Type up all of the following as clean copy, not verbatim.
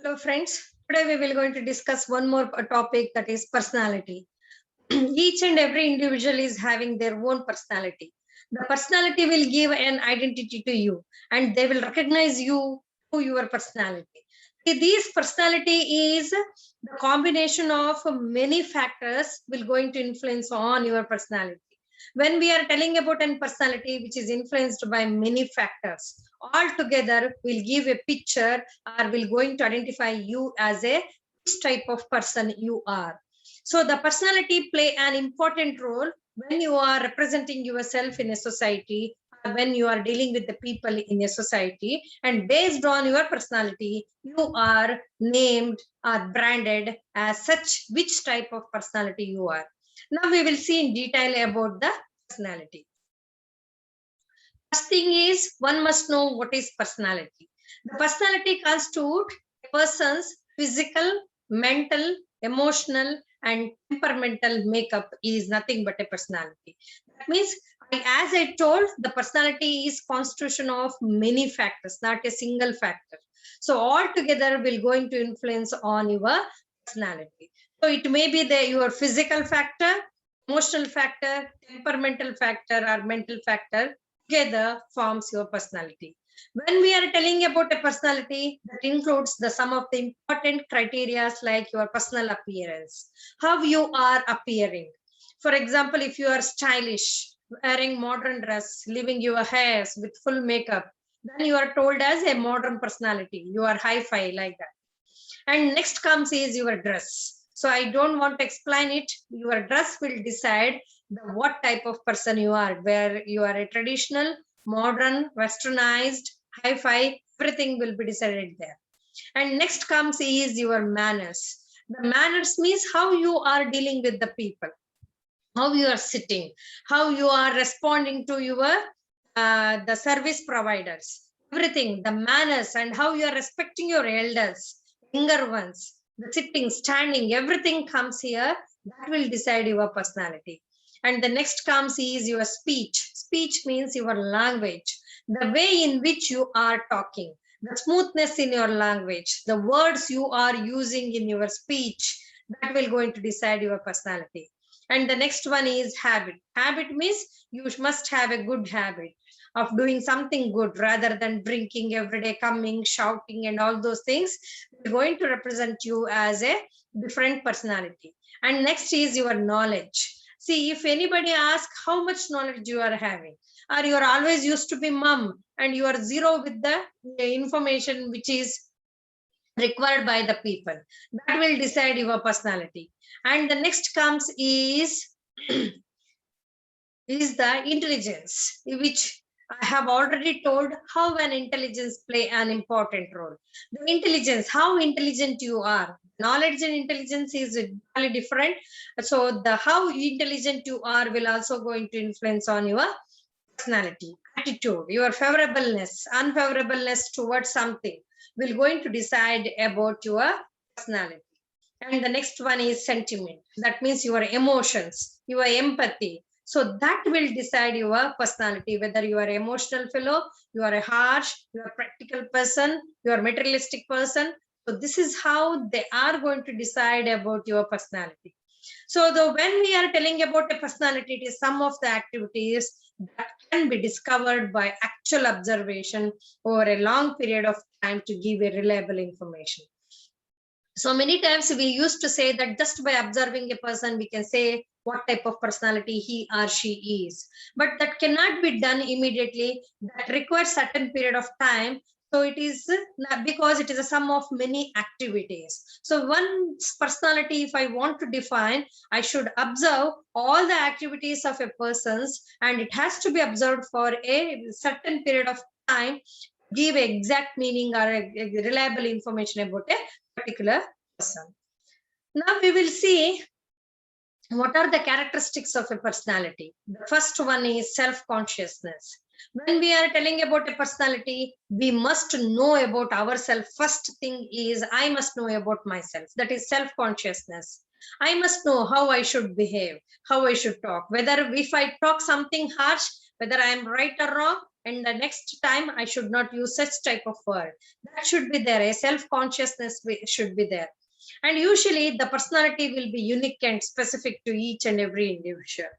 Hello friends, today we will going to discuss one more topic, that is personality. Each and every individual is having their own personality. The personality will give an identity to you and they will recognize you through your personality. See, this personality is the combination of many factors will going to influence on your personality. When we are telling about an personality which is influenced by many factors, all together will give a picture or will going to identify you as a which type of person you are. So the personality play an important role when you are representing yourself in a society, or when you are dealing with the people in a society, and based on your personality, you are named or branded as such which type of personality you are. Now we will see in detail about the personality. First thing is, one must know what is personality. The personality constitutes a person's physical, mental, emotional, and temperamental makeup is nothing but a personality. That means, as I told, the personality is constitution of many factors, not a single factor. So all together will going to influence on your personality. So it may be your physical factor, emotional factor, temperamental factor, or mental factor together forms your personality. When we are telling about a personality, that includes the some of the important criteria like your personal appearance, how you are appearing. For example, if you are stylish, wearing modern dress, leaving your hairs with full makeup, then you are told as a modern personality. You are hi-fi like that. And next comes is your dress. So I don't want to explain it. Your dress will decide what type of person you are, where you are a traditional, modern, westernized, hi-fi, everything will be decided there. And next comes is your manners. The manners means how you are dealing with the people, how you are sitting, how you are responding to your the service providers, everything, the manners, and how you are respecting your elders, younger ones, the sitting, standing, everything comes here. That will decide your personality. And the next comes is your speech. Speech means your language, the way in which you are talking, the smoothness in your language, the words you are using in your speech, that will going to decide your personality. And the next one is habit. Habit means you must have a good habit of doing something good rather than drinking every day, coming, shouting, and all those things. They're going to represent you as a different personality. And next is your knowledge. See, if anybody asks how much knowledge you are having, or you are always used to be mum and you are zero with the information which is required by the people, that will decide your personality. And the next comes is is the intelligence, which I have already told how an intelligence play an important role. The intelligence, how intelligent you are. Knowledge and intelligence is really different. So the how intelligent you are will also going to influence on your personality, attitude, your favorableness, unfavorableness towards something will going to decide about your personality. And the next one is sentiment. That means your emotions, your empathy. So that will decide your personality, whether you are emotional fellow, you are a harsh, you are a practical person, you are a materialistic person. So this is how they are going to decide about your personality. So when we are telling about a personality, it is some of the activities that can be discovered by actual observation over a long period of time to give a reliable information. So many times we used to say that just by observing a person, we can say what type of personality he or she is. But that cannot be done immediately. That requires certain period of time. So it is because it is a sum of many activities. So one personality, if I want to define, I should observe all the activities of a person's, and it has to be observed for a certain period of time, give exact meaning or a reliable information about a particular person. Now we will see what are the characteristics of a personality. The first one is self-consciousness. When we are telling about a personality, we must know about ourselves. First thing is, I must know about myself. That is self-consciousness. I must know how I should behave, how I should talk, whether if I talk something harsh, whether I am right or wrong, And the next time I should not use such type of word. That should be there. A self-consciousness should be there. And usually the personality will be unique and specific to each and every individual.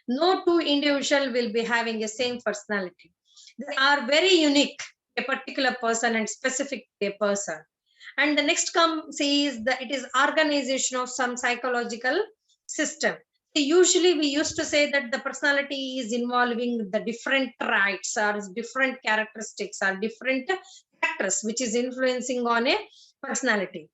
No two individual will be having the same personality. They are very unique, a particular person and specific to a person. And the next comes is that it is organization of some psychological system. Usually we used to say that the personality is involving the different traits or different characteristics or different factors which is influencing on a personality.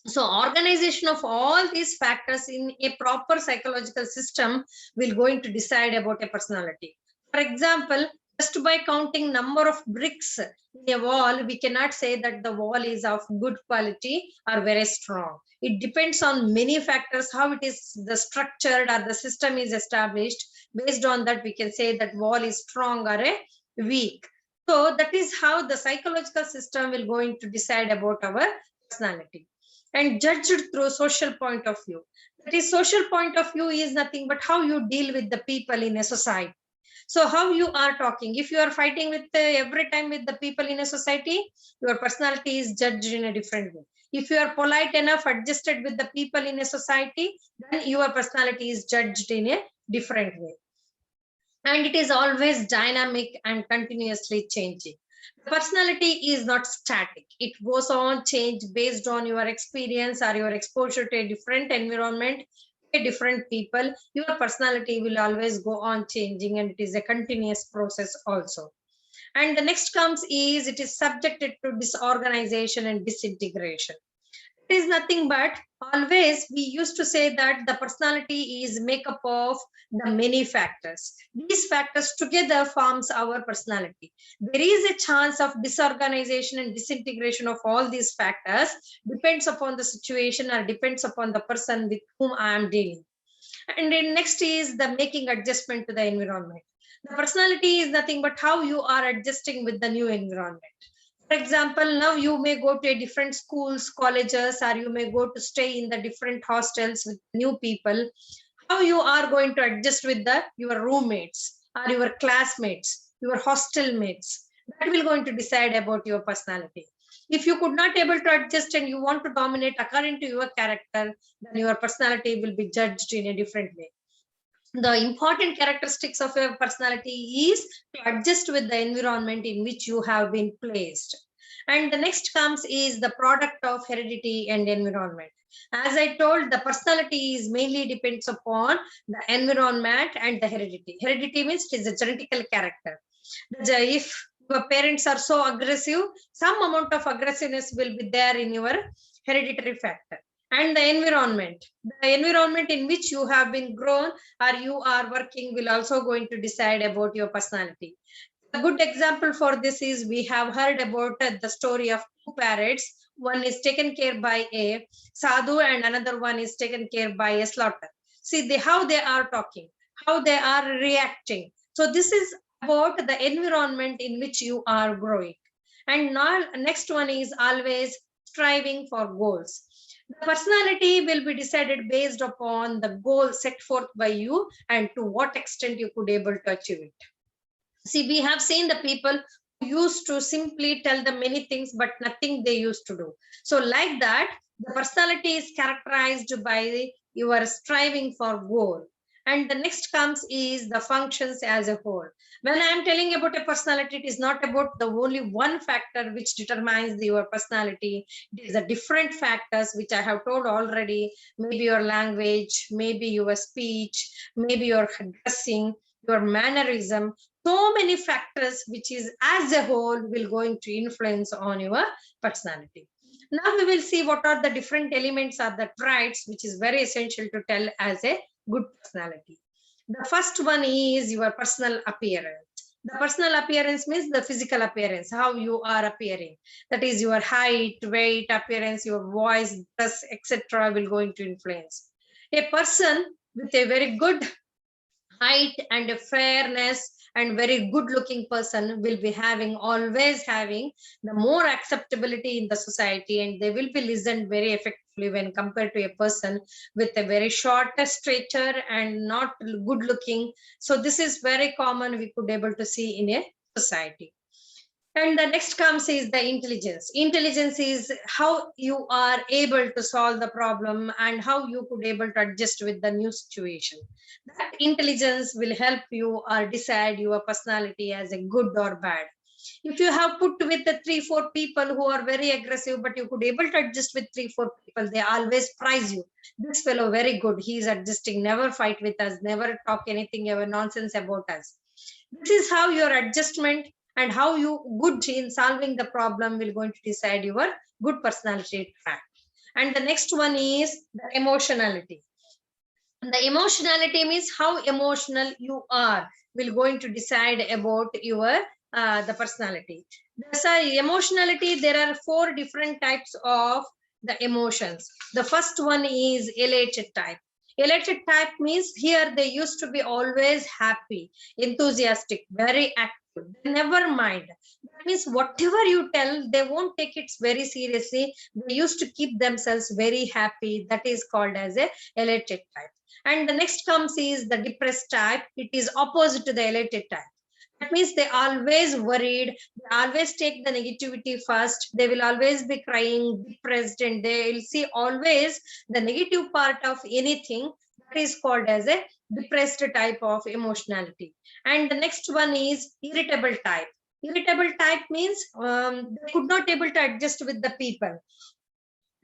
So organization of all these factors in a proper psychological system will going to decide about a personality. For example, just by counting number of bricks in a wall, we cannot say that the wall is of good quality or very strong. It depends on many factors, how it is the structured or the system is established. Based on that, we can say that wall is strong or a weak. So that is how the psychological system will going to decide about our personality. And judged through social point of view. That is, social point of view is nothing but how you deal with the people in a society. So how you are talking. If you are fighting with every time with the people in a society, your personality is judged in a different way. If you are polite enough, adjusted with the people in a society, then your personality is judged in a different way. And it is always dynamic and continuously changing. Personality is not static. It goes on change based on your experience or your exposure to a different environment, a different people. Your personality will always go on changing, and it is a continuous process also. And the next comes is it is subjected to disorganization and disintegration. It is nothing but always we used to say that the personality is made up of the many factors. These factors together forms our personality. There is a chance of disorganization and disintegration of all these factors, depends upon the situation or depends upon the person with whom I am dealing. And then next is the making adjustment to the environment. The personality is nothing but how you are adjusting with the new environment. For example, now you may go to a different schools, colleges, or you may go to stay in the different hostels with new people. How you are going to adjust with your roommates or your classmates, your hostel mates. That will going to decide about your personality. If you could not able to adjust and you want to dominate according to your character, then your personality will be judged in a different way. The important characteristics of your personality is to adjust with the environment in which you have been placed. And the next comes is the product of heredity and environment. As I told, the personality is mainly depends upon the environment and the heredity. Heredity means it is a genetical character. If your parents are so aggressive, some amount of aggressiveness will be there in your hereditary factor. And the environment in which you have been grown or you are working will also going to decide about your personality. A good example for this is we have heard about the story of two parrots. One is taken care by a sadhu and another one is taken care by a slaughter. See how they are talking, how they are reacting. So this is about the environment in which you are growing. And now next one is always striving for goals. The personality will be decided based upon the goal set forth by you and to what extent you could able to achieve it. See, we have seen the people who used to simply tell them many things, but nothing they used to do. So like that, the personality is characterized by your striving for goal. And the next comes is the functions as a whole. When I am telling about a personality, it is not about the only one factor which determines your personality. It is the different factors which I have told already. Maybe your language, maybe your speech, maybe your dressing, your mannerism. So many factors which is as a whole will going to influence on your personality. Now we will see what are the different elements or the traits which is very essential to tell as a good personality. The first one is your personal appearance. The personal appearance means the physical appearance, how you are appearing. That is your height, weight, appearance, your voice, dress, etc. will going to influence. A person with a very good height and a fairness and very good looking person will be always having the more acceptability in the society, and they will be listened very effectively when compared to a person with a very short stature and not good looking. So this is very common we could able to see in a society. And the next comes is the intelligence. Intelligence is how you are able to solve the problem and how you could able to adjust with the new situation. That intelligence will help you or decide your personality as a good or bad. If you have put with the 3-4 people who are very aggressive, but you could able to adjust with 3-4 people, they always prize you. This fellow very good. He is adjusting, never fight with us, never talk anything ever nonsense about us. This is how your adjustment and how you good in solving the problem will going to decide your good personality trait. And the next one is the emotionality. The emotionality means how emotional you are will going to decide about your the personality. So emotionality, there are 4 different types of the emotions. The first one is elated type. Elated type means here they used to be always happy, enthusiastic, very active. They never mind. That means whatever you tell, they won't take it very seriously. They used to keep themselves very happy. That is called as a elated type. And the next comes is the depressed type. It is opposite to the elated type. That means they always worried, they always take the negativity first, they will always be crying, depressed, and they will see always the negative part of anything. That is called as a depressed type of emotionality. And the next one is irritable type. Irritable type means they could not able to adjust with the people.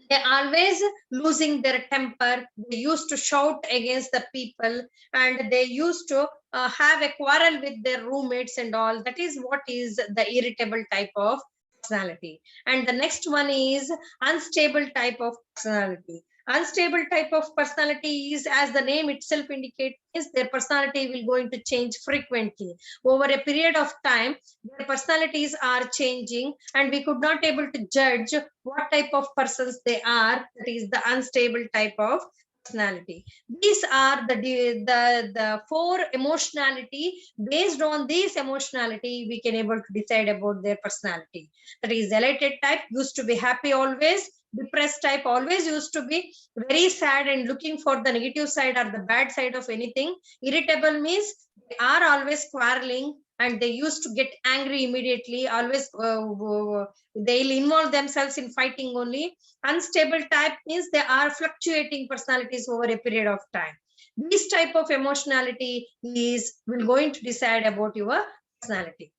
They always losing their temper. They used to shout against the people, and they used to have a quarrel with their roommates and all. That is what is the irritable type of personality. And the next one is unstable type of personality. Unstable type of personality is, as the name itself indicates, is their personality will going to change frequently over a period of time. Their personalities are changing, and we could not able to judge what type of persons they are. That is the unstable type of personality. These are the 4 emotionality. Based on this emotionality, we can able to decide about their personality. That is elated type, used to be happy always. Depressed type always used to be very sad and looking for the negative side or the bad side of anything. Irritable means they are always quarreling, and they used to get angry immediately, always they'll involve themselves in fighting only. Unstable type means they are fluctuating personalities over a period of time. This type of emotionality is will going to decide about your personality.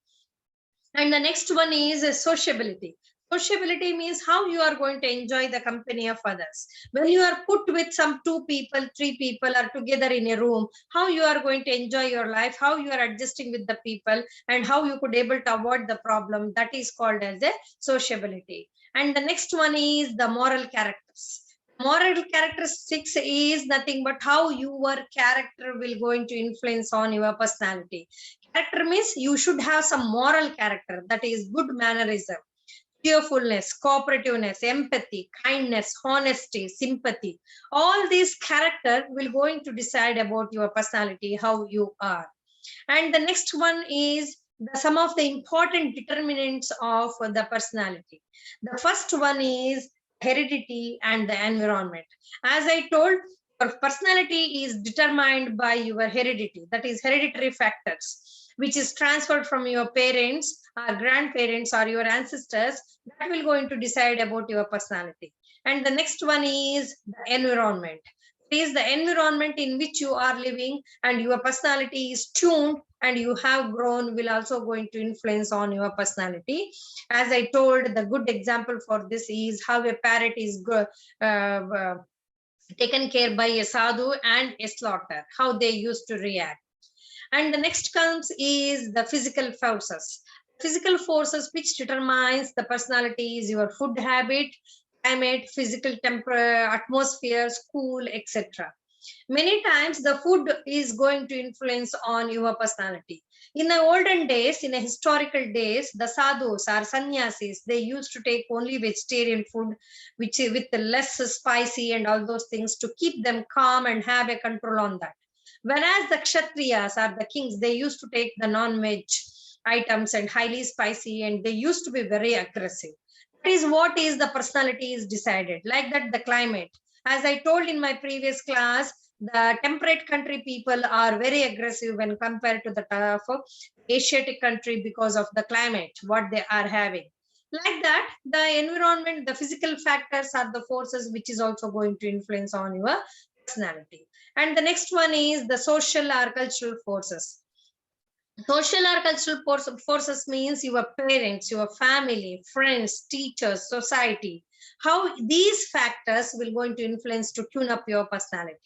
And the next one is sociability. Sociability means how you are going to enjoy the company of others. When you are put with some 2 people, 3 people are together in a room, how you are going to enjoy your life, how you are adjusting with the people, and how you could able to avoid the problem. That is called as a sociability. And the next one is the moral characters. Moral characteristics is nothing but how your character will going to influence on your personality. Character means you should have some moral character, that is good mannerism, cheerfulness, cooperativeness, empathy, kindness, honesty, sympathy. All these character will going to decide about your personality, how you are. And the next one is some of the important determinants of the personality. The first one is heredity and the environment. As I told, your personality is determined by your heredity, that is hereditary factors, which is transferred from your parents or grandparents or your ancestors. That will going to decide about your personality. And the next one is the environment. It is the environment in which you are living, and your personality is tuned and you have grown will also going to influence on your personality. As I told, the good example for this is how a parrot is taken care by a sadhu and a slaughter, how they used to react. And the next comes is the physical forces. Physical forces which determines the personality is your food habit, climate, physical temperature, atmosphere, school, etc. Many times the food is going to influence on your personality. In the olden days, in the historical days, the sadhus or sannyasis, they used to take only vegetarian food, which with less spicy and all those things to keep them calm and have a control on that. Whereas the kshatriyas or the kings, they used to take the non-veg items and highly spicy, and they used to be very aggressive. That is what is the personality is decided. Like that, the climate. As I told in my previous class, The temperate country people are very aggressive when compared to the tough Asiatic country because of the climate, what they are having. Like that, the environment, the physical factors are the forces which is also going to influence on your personality. And the next one is the social or cultural forces. Social or cultural forces means your parents, your family, friends, teachers, society. How these factors will going to influence to tune up your personality.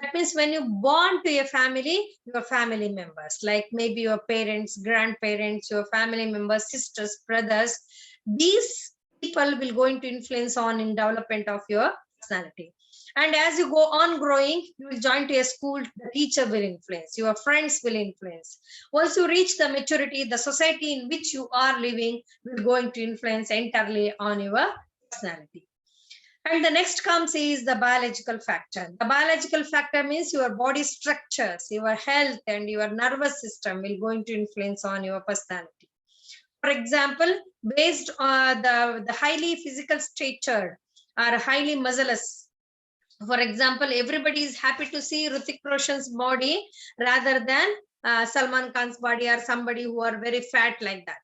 That means when you born to a family, your family members, like maybe your parents, grandparents, your family members, sisters, brothers, these people will going to influence on in development of your personality. And as you go on growing, you will join to a school, the teacher will influence, your friends will influence. Once you reach the maturity, the society in which you are living will going to influence entirely on your personality. And the next comes is the biological factor. The biological factor means your body structures, your health and your nervous system will going to influence on your personality. For example, based on the highly physical stature or highly musculous. For example, everybody is happy to see Hrithik Roshan's body rather than Salman Khan's body or somebody who are very fat like that.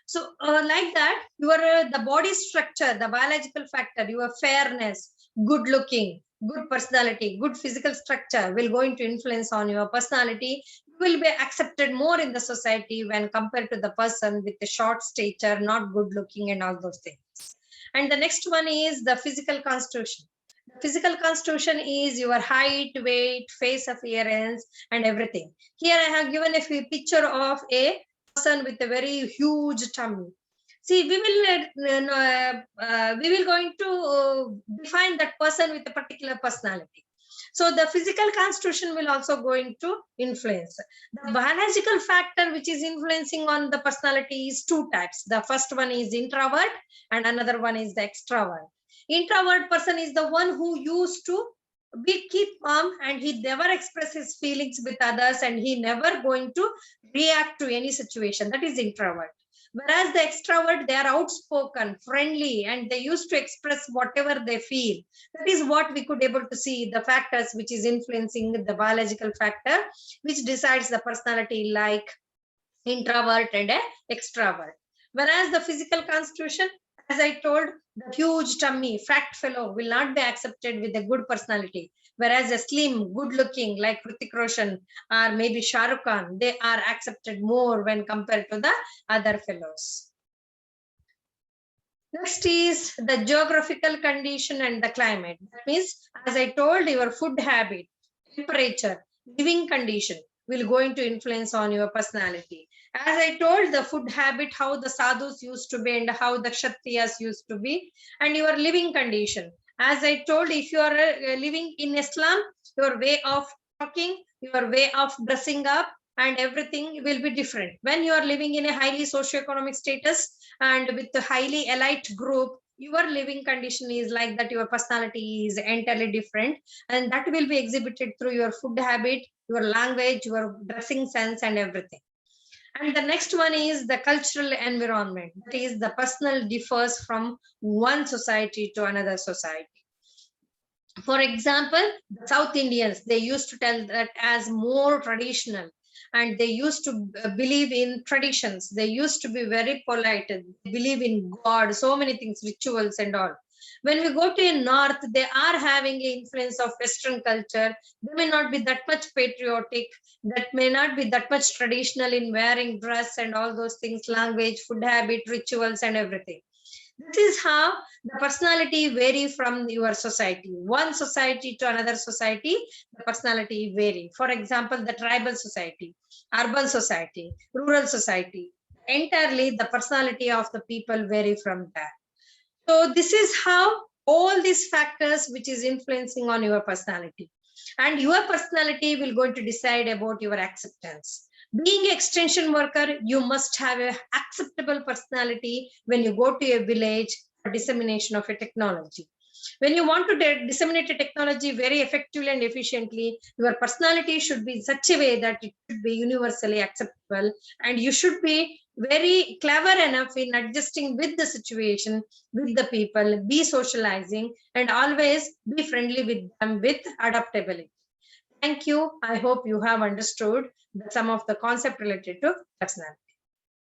So like that, your the body structure, the biological factor, your fairness, good looking, good personality, good physical structure will going to influence on your personality. You will be accepted more in the society when compared to the person with a short stature, not good looking and all those things. And the next one is the physical constitution. The physical constitution is your height, weight, face appearance, and everything. Here I have given a picture of a person with a very huge tummy. See, we will going to define that person with a particular personality. So the physical constitution will also going to influence. The biological factor which is influencing on the personality is two types. The first one is introvert and another one is the extrovert. Introvert person is the one who used to keep calm and he never expresses feelings with others and he never going to react to any situation. That is introvert. Whereas the extrovert, they are outspoken, friendly, and they used to express whatever they feel. That is what we could able to see the factors which is influencing the biological factor, which decides the personality like introvert and a extrovert. Whereas the physical constitution, as I told, the huge tummy, fat fellow will not be accepted with a good personality. Whereas a slim, good looking like Hrithik Roshan or maybe Shah Rukh Khan, they are accepted more when compared to the other fellows. Next is the geographical condition and the climate. That means, as I told, your food habit, temperature, living condition will going to influence on your personality. As I told, the food habit, how the sadhus used to be and how the kshatriyas used to be, and your living condition. As I told, if you are living in Islam, your way of talking, your way of dressing up, and everything will be different. When you are living in a highly socioeconomic status and with a highly elite group, your living condition is like that, your personality is entirely different, and that will be exhibited through your food habit, your language, your dressing sense, and everything. And the next one is the cultural environment. That is, the personal differs from one society to another society. For example, the South Indians, they used to tell that as more traditional, and they used to believe in traditions. They used to be very polite, they believe in God, so many things, rituals and all. When we go to a north, they are having an influence of Western culture. They may not be that much patriotic, that may not be that much traditional in wearing dress and all those things, language, food habit, rituals, and everything. This is how the personality vary from your society. One society to another society, the personality vary. For example, the tribal society, urban society, rural society, entirely the personality of the people vary from that. So this is how all these factors which is influencing on your personality. And your personality will going to decide about your acceptance. Being an extension worker, you must have an acceptable personality when you go to a village for dissemination of a technology. When you want to disseminate a technology very effectively and efficiently, your personality should be in such a way that it should be universally acceptable, and you should be very clever enough in adjusting with the situation, with the people, be socializing, and always be friendly with them with adaptability. Thank you. I hope you have understood some of the concept related to personality.